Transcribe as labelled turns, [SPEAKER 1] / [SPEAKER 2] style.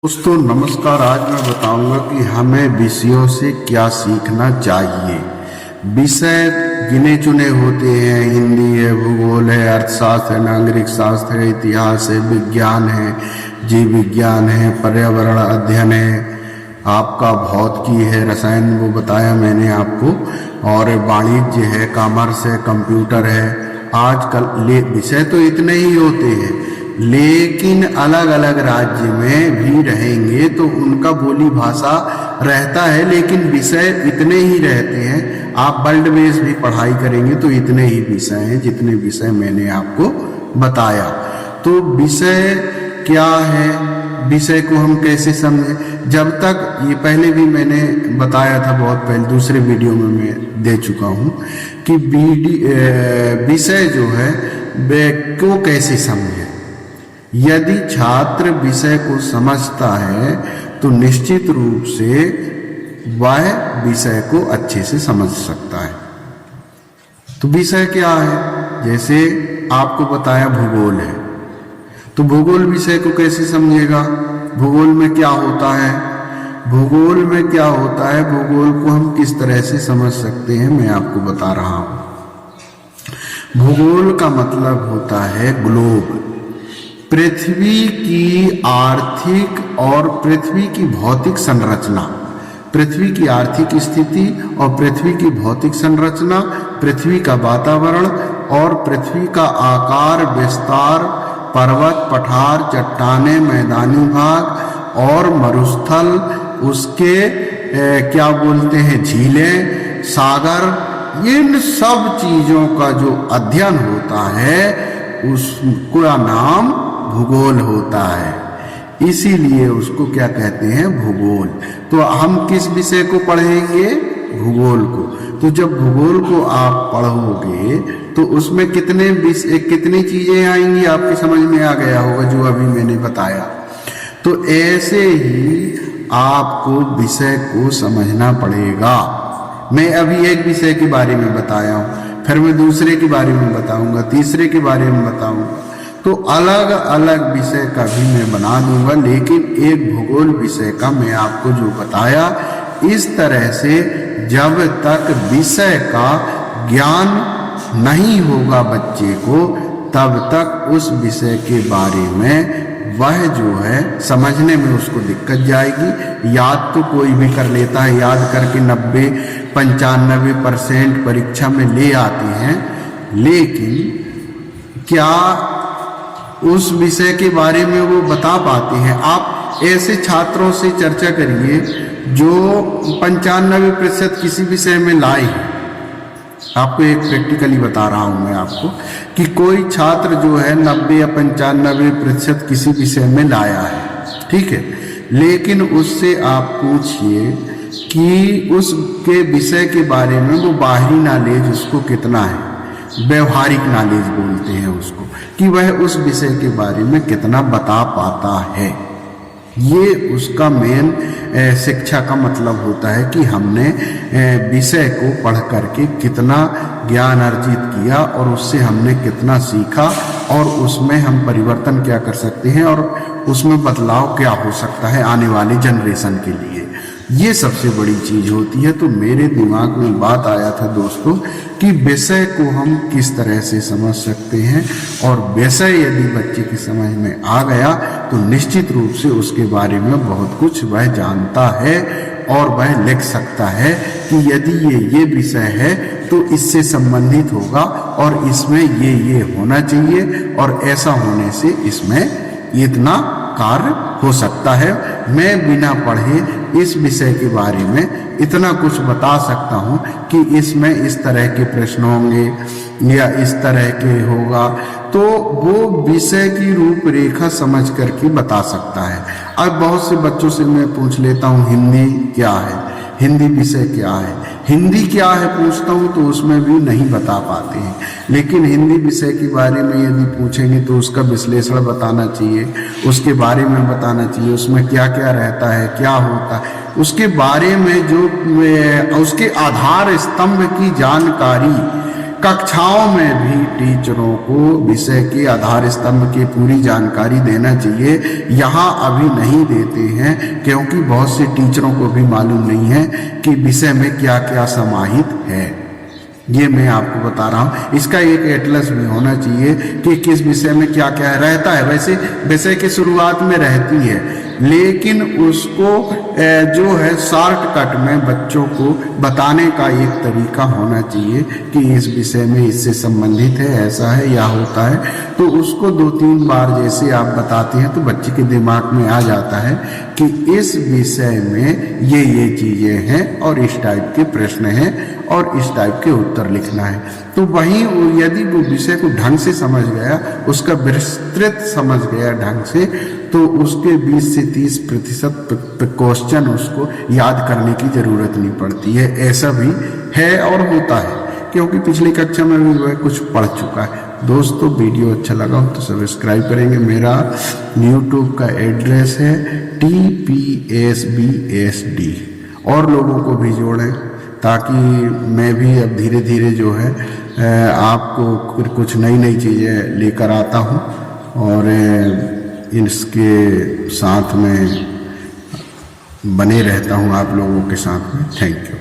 [SPEAKER 1] दोस्तों नमस्कार। आज मैं बताऊंगा कि हमें विषयों से क्या सीखना चाहिए। विषय गिने चुने होते हैं, हिंदी है, भूगोल है, अर्थशास्त्र है, नागरिक शास्त्र है, इतिहास है, विज्ञान है, जीव विज्ञान है, पर्यावरण अध्ययन है, आपका भौतिकी है, रसायन वो बताया मैंने आपको, और वाणिज्य है, कॉमर्स है, कंप्यूटर है। आजकल विषय तो इतने ही होते हैं, लेकिन अलग अलग राज्य में भी रहेंगे तो उनका बोली भाषा रहता है, लेकिन विषय इतने ही रहते हैं। आप वर्ल्ड बेस भी पढ़ाई करेंगे तो इतने ही विषय हैं जितने विषय मैंने आपको बताया। तो विषय क्या है, विषय को हम कैसे समझें, जब तक ये पहले भी मैंने बताया था, बहुत पहले दूसरे वीडियो में मैं दे चुका हूँ कि विषय जो है को कैसे समझें। यदि छात्र विषय को समझता है तो निश्चित रूप से वह विषय को अच्छे से समझ सकता है। तो विषय क्या है, जैसे आपको बताया भूगोल है, तो भूगोल विषय को कैसे समझेगा। भूगोल में क्या होता है, भूगोल में क्या होता है, भूगोल को हम किस तरह से समझ सकते हैं, मैं आपको बता रहा हूं। भूगोल का मतलब होता है ग्लोब, पृथ्वी की आर्थिक और पृथ्वी की भौतिक संरचना, पृथ्वी की आर्थिक स्थिति और पृथ्वी की भौतिक संरचना, पृथ्वी का वातावरण और पृथ्वी का आकार विस्तार, पर्वत, पठार, चट्टानें, मैदानी भाग और मरुस्थल, उसके क्या बोलते हैं, झीलें, सागर, इन सब चीजों का जो अध्ययन होता है उसका नाम भूगोल होता है। इसीलिए उसको क्या कहते हैं, भूगोल। तो हम किस विषय को पढ़ेंगे, भूगोल को। तो जब भूगोल को आप पढ़ोगे तो उसमें कितनी चीजें आएंगी, आपकी समझ में आ गया होगा जो अभी मैंने बताया। तो ऐसे ही आपको विषय को समझना पड़ेगा। मैं अभी एक विषय के बारे में बताया हूं, फिर मैं दूसरे के बारे में बताऊंगा, तीसरे के बारे में बताऊंगा, तो अलग अलग विषय का भी मैं बना दूंगा, लेकिन एक भूगोल विषय का मैं आपको जो बताया, इस तरह से जब तक विषय का ज्ञान नहीं होगा बच्चे को, तब तक उस विषय के बारे में वह जो है समझने में उसको दिक्कत जाएगी। याद तो कोई भी कर लेता है, याद करके 90-95% परीक्षा में ले आते हैं, लेकिन क्या उस विषय के बारे में वो बता पाते हैं। आप ऐसे छात्रों से चर्चा करिए जो 95% किसी विषय में लाए हैं। आपको एक प्रैक्टिकली बता रहा हूं मैं आपको कि कोई छात्र जो है 90 या 95% किसी विषय में लाया है, ठीक है, लेकिन उससे आप पूछिए कि उसके विषय के बारे में वो बाहरी नॉलेज उसको कितना है, व्यवहारिक नॉलेज बोलते हैं उसको, कि वह उस विषय के बारे में कितना बता पाता है। ये उसका मेन शिक्षा का मतलब होता है कि हमने विषय को पढ़ करके कितना ज्ञान अर्जित किया और उससे हमने कितना सीखा और उसमें हम परिवर्तन क्या कर सकते हैं और उसमें बदलाव क्या हो सकता है आने वाले जनरेशन के लिए। ये सबसे बड़ी चीज होती है। तो मेरे दिमाग में बात आया था दोस्तों कि विषय को हम किस तरह से समझ सकते हैं, और विषय यदि बच्चे की समझ में आ गया तो निश्चित रूप से उसके बारे में बहुत कुछ वह जानता है और वह लिख सकता है कि यदि ये विषय है तो इससे संबंधित होगा और इसमें ये होना चाहिए और ऐसा होने से इसमें इतना कार्य हो सकता है। मैं बिना पढ़े इस विषय के बारे में इतना कुछ बता सकता हूं कि इसमें इस तरह के प्रश्न होंगे या इस तरह के होगा, तो वो विषय की रूपरेखा समझ करके बता सकता है। अब बहुत से बच्चों से मैं पूछ लेता हूं हिंदी क्या है, हिंदी विषय क्या है, हिंदी क्या है पूछता हूं तो उसमें भी नहीं बता पाते हैं। लेकिन हिंदी विषय के बारे में यदि पूछेंगे तो उसका विश्लेषण बताना चाहिए, उसके बारे में बताना चाहिए, उसमें क्या क्या रहता है, क्या होता है, उसके बारे में जो उसके आधार स्तंभ की जानकारी कक्षाओं में भी टीचरों को विषय के आधार स्तंभ की पूरी जानकारी देना चाहिए। यहाँ अभी नहीं देते हैं क्योंकि बहुत से टीचरों को भी मालूम नहीं है कि विषय में क्या क्या समाहित है। ये मैं आपको बता रहा हूँ। इसका एक एटलस भी होना चाहिए कि किस विषय में क्या क्या रहता है। वैसे विषय की शुरुआत में रहती है, लेकिन उसको जो है शॉर्टकट में बच्चों को बताने का एक तरीका होना चाहिए कि इस विषय में इससे संबंधित है, ऐसा है या होता है। तो उसको 2-3 बार जैसे आप बताते हैं तो बच्चे के दिमाग में आ जाता है कि इस विषय में ये चीज़ें हैं और इस टाइप के प्रश्न हैं और इस टाइप के उत्तर लिखना है। तो वहीं यदि वो विषय को ढंग से समझ गया, उसका विस्तृत समझ गया ढंग से, तो उसके 20 से 30% क्वेश्चन उसको याद करने की ज़रूरत नहीं पड़ती है। ऐसा भी है और होता है, क्योंकि पिछली कक्षा में भी वह कुछ पढ़ चुका है। दोस्तों, वीडियो अच्छा लगा हो तो सब्सक्राइब करेंगे। मेरा यूट्यूब का एड्रेस है TPSBSD। और लोगों को भी जोड़ें ताकि मैं भी अब धीरे धीरे जो है आपको कुछ नई चीज़ें लेकर आता हूँ और इसके साथ में बने रहता हूँ आप लोगों के साथ में। Thank you.